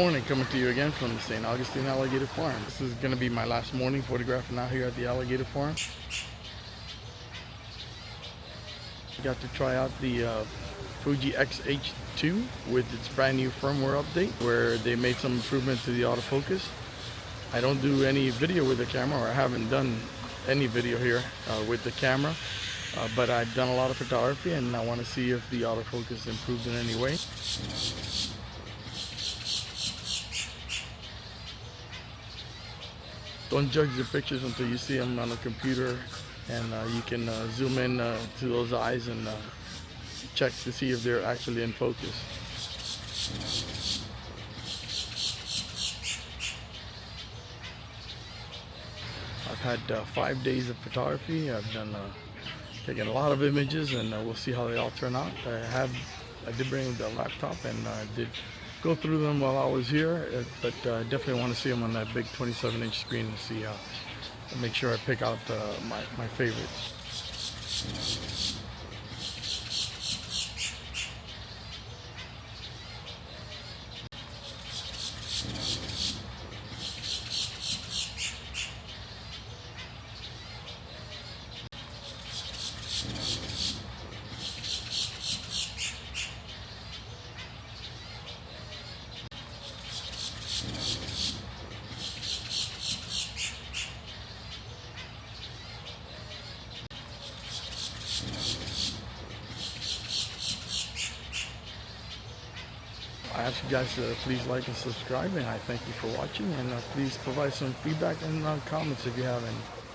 morning, coming to you again from the St. Augustine Alligator Farm. This is going to be my last morning photographing out here at the Alligator Farm. I got to try out the Fuji XH2 with its brand new firmware update where they made some improvement to the autofocus. I don't do any video with the camera, or I haven't done any video here with the camera, but I've done a lot of photography and I want to see if the autofocus improved in any way. Don't judge the pictures until you see them on a computer, and you can zoom in to those eyes and check to see if they're actually in focus. I've had 5 days of photography. I've done taken a lot of images, and we'll see how they all turn out. I did bring the laptop, and I did go through them while I was here, but I definitely want to see them on that big 27-inch screen and see make sure I pick out my favorites. I ask you guys to please like and subscribe, and I thank you for watching, and please provide some feedback and comments if you have any.